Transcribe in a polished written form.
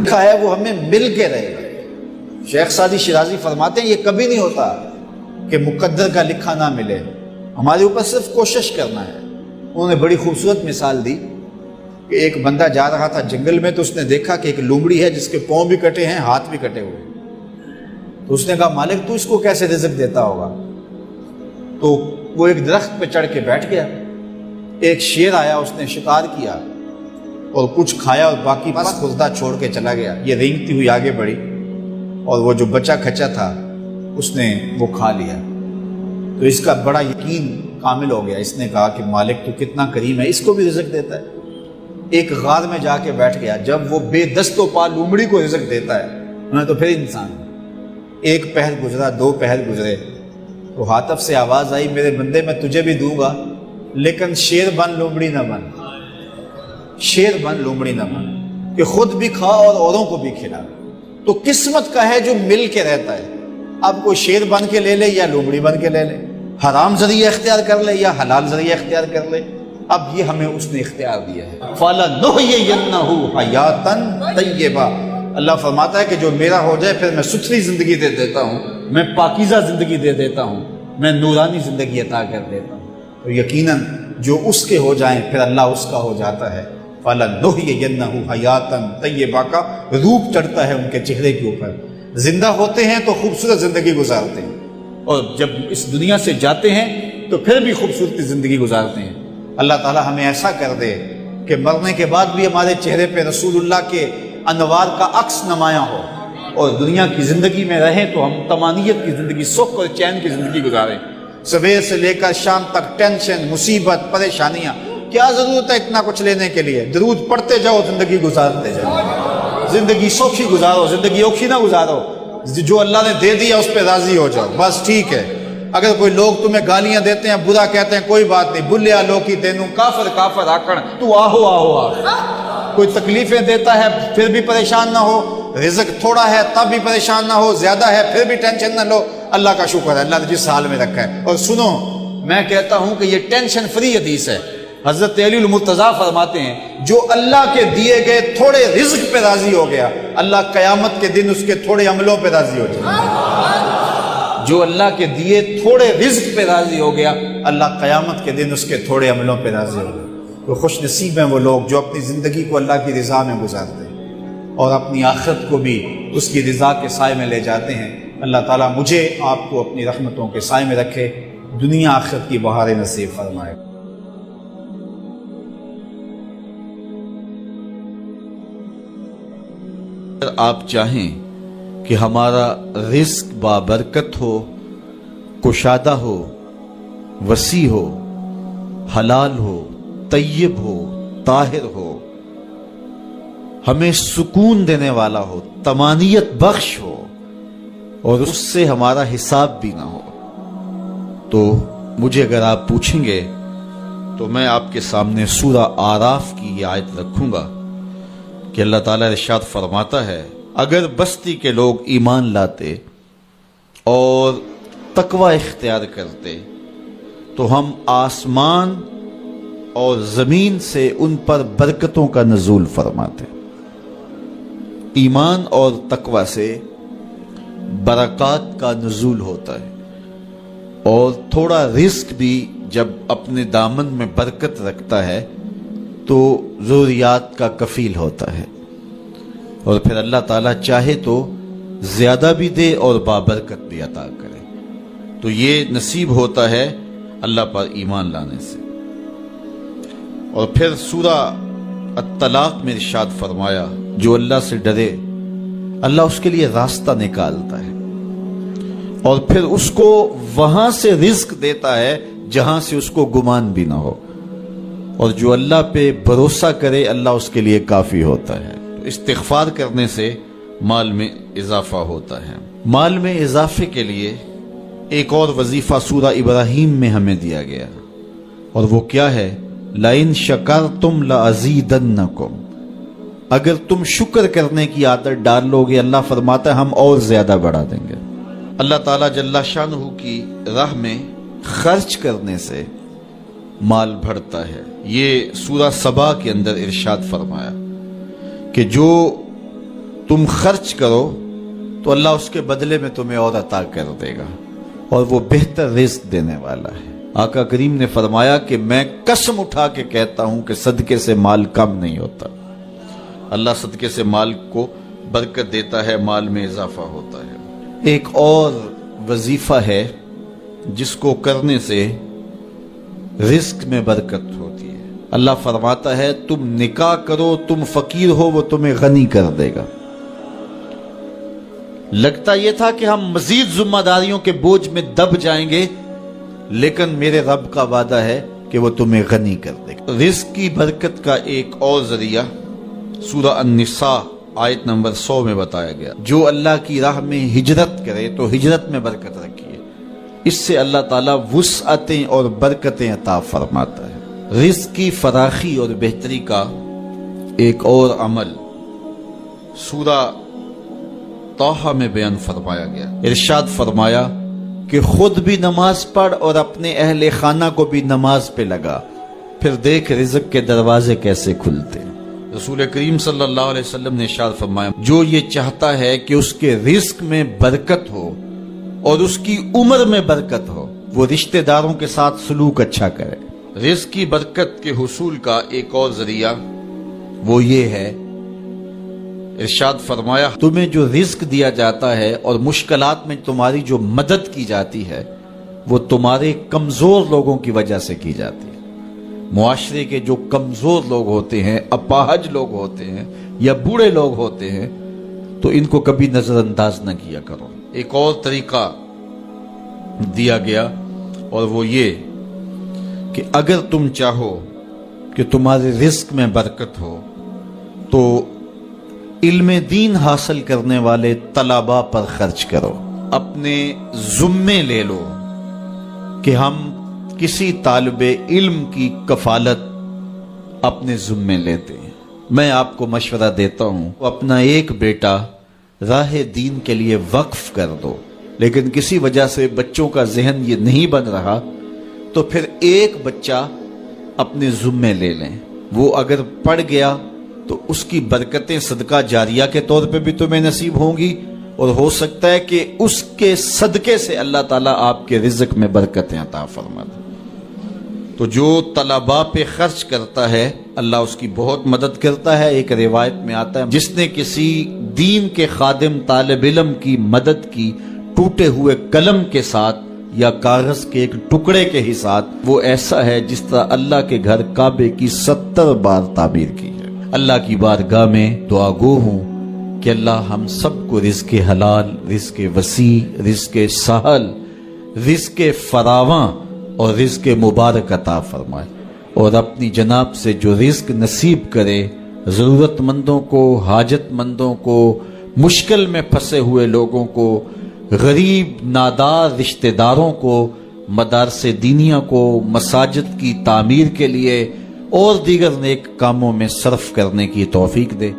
لکھا ہے وہ ہمیں مل کے رہے گا۔ شیخ سعدی شیرازی فرماتے ہیں یہ کبھی نہیں ہوتا کہ مقدر کا لکھا نہ ملے، ہمارے اوپر صرف کوشش کرنا ہے۔ انہوں نے بڑی خوبصورت مثال دی کہ ایک بندہ جا رہا تھا جنگل میں، تو اس نے دیکھا کہ ایک لومڑی ہے جس کے پاؤں بھی کٹے ہیں، ہاتھ بھی کٹے ہوئے۔ تو اس نے کہا مالک تو اس کو کیسے رزق دیتا ہوگا؟ تو وہ ایک درخت پہ چڑھ کے بیٹھ گیا۔ ایک شیر آیا، اس نے شکار کیا اور کچھ کھایا اور باقی بس خزدہ چھوڑ کے چلا گیا۔ یہ رینگتی ہوئی آگے بڑھی اور وہ جو بچہ کھچا تھا اس نے وہ کھا لیا۔ تو اس کا بڑا یقین کامل ہو گیا۔ اس نے کہا کہ مالک تو کتنا کریم ہے، اس کو بھی رزق دیتا ہے۔ ایک غار میں جا کے بیٹھ گیا۔ جب وہ بے دست و پا لومڑی کو رزق دیتا ہے، انہیں تو پھر انسان ایک پہر گزرا، دو پہر گزرے، تو ہاتف سے آواز آئی میرے بندے میں تجھے بھی دوں گا، لیکن شیر بن لومڑی نہ بن، شیر بن لومڑی نہ بن، کہ خود بھی کھا اور اوروں کو بھی کھلا۔ تو قسمت کا ہے جو مل کے رہتا ہے۔ اب کوئی شیر بن کے لے لے یا لومڑی بن کے لے لے، حرام ذریعہ اختیار کر لے یا حلال ذریعہ اختیار کر لے، اب یہ ہمیں اس نے اختیار دیا ہے۔ فَلَنُحْيِيَنَّهُ حَيَاتًا طَيِّبَةً، اللہ فرماتا ہے کہ جو میرا ہو جائے پھر میں ستھری زندگی دے دیتا ہوں، میں پاکیزہ زندگی دے دیتا ہوں، میں نورانی زندگی عطا کر دیتا ہوں۔ تو یقیناً جو اس کے ہو جائیں پھر اللہ اس کا ہو جاتا ہے۔ فَلَنُحْيِيَنَّهُ حَيَاتًا طَيِّبَةً کا روپ چڑھتا ہے ان کے چہرے کے اوپر۔ زندہ ہوتے ہیں تو خوبصورت زندگی گزارتے ہیں، اور جب اس دنیا سے جاتے ہیں تو پھر بھی خوبصورت زندگی گزارتے ہیں۔ اللہ تعالی ہمیں ایسا کر دے کہ مرنے کے بعد بھی ہمارے چہرے پہ رسول اللہ کے انوار کا عکس نمایاں ہو، اور دنیا کی زندگی میں رہیں تو ہم طمانیت کی زندگی، سکھ اور چین کی زندگی گزاریں۔ صبح سے لے کر شام تک ٹینشن، مصیبت، پریشانیاں، کیا ضرورت ہے اتنا کچھ لینے کے لیے؟ درود پڑھتے جاؤ، زندگی گزارتے جاؤ، زندگی سوکھی گزارو، زندگی اوکھی نہ گزارو۔ جو اللہ نے دے دیا اس پہ راضی ہو جاؤ، بس ٹھیک ہے۔ اگر کوئی لوگ تمہیں گالیاں دیتے ہیں، برا کہتے ہیں، کوئی بات نہیں، بلیا لوکی تینوں کافر کافر آکڑ، تو آہو آہو آ۔ کوئی تکلیفیں دیتا ہے پھر بھی پریشان نہ ہو، رزق تھوڑا ہے تب بھی پریشان نہ ہو، زیادہ ہے پھر بھی ٹینشن نہ لو۔ اللہ کا شکر ہے، اللہ نے جس حال میں رکھا ہے۔ اور سنو، میں کہتا ہوں کہ یہ ٹینشن فری حدیث ہے۔ حضرت علی المرتضیٰ فرماتے ہیں جو اللہ کے دیے گئے تھوڑے رزق پہ راضی ہو گیا، اللہ قیامت کے دن اس کے تھوڑے عملوں پہ راضی ہو جائے۔ جو اللہ کے دیے تھوڑے رزق پہ راضی ہو گیا، اللہ قیامت کے دن اس کے تھوڑے عملوں پہ راضی ہو گیا۔ تو خوش نصیب ہیں وہ لوگ جو اپنی زندگی کو اللہ کی رضا میں گزارتے ہیں اور اپنی آخرت کو بھی اس کی رضا کے سائے میں لے جاتے ہیں۔ اللہ تعالیٰ مجھے آپ کو اپنی رحمتوں کے سائے میں رکھے، دنیا آخرت کی بہاریں نصیب فرمائے۔ اگر آپ چاہیں کہ ہمارا رزق بابرکت ہو، کشادہ ہو، وسیع ہو، حلال ہو، طیب ہو، طاہر ہو، ہمیں سکون دینے والا ہو، طمانیت بخش ہو، اور اس سے ہمارا حساب بھی نہ ہو، تو مجھے اگر آپ پوچھیں گے تو میں آپ کے سامنے سورہ آراف کی یہ آیت رکھوں گا کہ اللہ تعالیٰ ارشاد فرماتا ہے اگر بستی کے لوگ ایمان لاتے اور تقوی اختیار کرتے تو ہم آسمان اور زمین سے ان پر برکتوں کا نزول فرماتے۔ ایمان اور تقوی سے برکات کا نزول ہوتا ہے، اور تھوڑا رزق بھی جب اپنے دامن میں برکت رکھتا ہے تو ضروریات کا کفیل ہوتا ہے، اور پھر اللہ تعالیٰ چاہے تو زیادہ بھی دے اور بابرکت بھی عطا کرے۔ تو یہ نصیب ہوتا ہے اللہ پر ایمان لانے سے۔ اور پھر سورہ الطلاق میں ارشاد فرمایا جو اللہ سے ڈرے اللہ اس کے لیے راستہ نکالتا ہے، اور پھر اس کو وہاں سے رزق دیتا ہے جہاں سے اس کو گمان بھی نہ ہو، اور جو اللہ پہ بھروسہ کرے اللہ اس کے لیے کافی ہوتا ہے۔ استغفار کرنے سے مال میں اضافہ ہوتا ہے۔ مال میں اضافے کے لیے ایک اور وظیفہ سورہ ابراہیم میں ہمیں دیا گیا، اور وہ کیا ہے؟ لَإِن شَكَرْتُمْ لَأَزِيدَنَّكُمْ، اگر تم شکر کرنے کی عادت ڈال لو گے اللہ فرماتا ہے ہم اور زیادہ بڑھا دیں گے۔ اللہ تعالیٰ جل شانہ کی راہ میں خرچ کرنے سے مال بڑھتا ہے۔ یہ سورہ سبا کے اندر ارشاد فرمایا کہ جو تم خرچ کرو تو اللہ اس کے بدلے میں تمہیں اور عطا کر دے گا، اور وہ بہتر رزق دینے والا ہے۔ آقا کریم نے فرمایا کہ میں قسم اٹھا کے کہتا ہوں کہ صدقے سے مال کم نہیں ہوتا، اللہ صدقے سے مال کو برکت دیتا ہے، مال میں اضافہ ہوتا ہے۔ ایک اور وظیفہ ہے جس کو کرنے سے رزق میں برکت ہوتی ہے۔ اللہ فرماتا ہے تم نکاح کرو، تم فقیر ہو وہ تمہیں غنی کر دے گا۔ لگتا یہ تھا کہ ہم مزید ذمہ داریوں کے بوجھ میں دب جائیں گے، لیکن میرے رب کا وعدہ ہے کہ وہ تمہیں غنی کر دے گا۔ رزق کی برکت کا ایک اور ذریعہ سورہ النساء آیت نمبر 100 میں بتایا گیا، جو اللہ کی راہ میں ہجرت کرے تو ہجرت میں برکت رکھیے، اس سے اللہ تعالیٰ وسعتیں اور برکتیں عطا فرماتا ہے۔ رزق کی فراخی اور بہتری کا ایک اور عمل سورہ طٰہٰ میں بیان فرمایا گیا۔ ارشاد فرمایا کہ خود بھی نماز پڑھ اور اپنے اہل خانہ کو بھی نماز پہ لگا، پھر دیکھ رزق کے دروازے کیسے کھلتے۔ رسول کریم صلی اللہ علیہ وسلم نے ارشاد فرمایا جو یہ چاہتا ہے کہ اس کے رزق میں برکت ہو اور اس کی عمر میں برکت ہو، وہ رشتہ داروں کے ساتھ سلوک اچھا کرے۔ رزق کی برکت کے حصول کا ایک اور ذریعہ وہ یہ ہے، ارشاد فرمایا تمہیں جو رزق دیا جاتا ہے اور مشکلات میں تمہاری جو مدد کی جاتی ہے وہ تمہارے کمزور لوگوں کی وجہ سے کی جاتی ہے۔ معاشرے کے جو کمزور لوگ ہوتے ہیں، اپاہج لوگ ہوتے ہیں یا بوڑھے لوگ ہوتے ہیں، تو ان کو کبھی نظر انداز نہ کیا کرو۔ ایک اور طریقہ دیا گیا اور وہ یہ کہ اگر تم چاہو کہ تمہارے رزق میں برکت ہو تو علم دین حاصل کرنے والے طلباء پر خرچ کرو۔ اپنے ذمے لے لو کہ ہم کسی طالب علم کی کفالت اپنے ذمے لیتے ہیں۔ میں آپ کو مشورہ دیتا ہوں اپنا ایک بیٹا راہ دین کے لیے وقف کر دو، لیکن کسی وجہ سے بچوں کا ذہن یہ نہیں بن رہا تو پھر ایک بچہ اپنے ذمے لے لیں۔ وہ اگر پڑھ گیا تو اس کی برکتیں صدقہ جاریہ کے طور پہ بھی تمہیں نصیب ہوں گی، اور ہو سکتا ہے کہ اس کے صدقے سے اللہ تعالیٰ آپ کے رزق میں برکتیں عطا فرما دے۔ تو جو طلباء پہ خرچ کرتا ہے اللہ اس کی بہت مدد کرتا ہے۔ ایک روایت میں آتا ہے جس نے کسی دین کے خادم طالب علم کی مدد کی ٹوٹے ہوئے قلم کے ساتھ یا کاغذ کے ایک ٹکڑے کے ہی ساتھ، وہ ایسا ہے جس طرح اللہ کے گھر کعبے کی 70 بار تعمیر کی ہے۔ اللہ کی بارگاہ میں دعا گو ہوں کہ اللہ ہم سب کو رزق حلال، رزق وسیع، رزق سہل، رزق فراواں اور رزق مبارک عطا فرمائے، اور اپنی جناب سے جو رزق نصیب کرے ضرورت مندوں کو، حاجت مندوں کو، مشکل میں پھنسے ہوئے لوگوں کو، غریب نادار رشتہ داروں کو، مدارس دینیہ کو، مساجد کی تعمیر کے لیے اور دیگر نیک کاموں میں صرف کرنے کی توفیق دے۔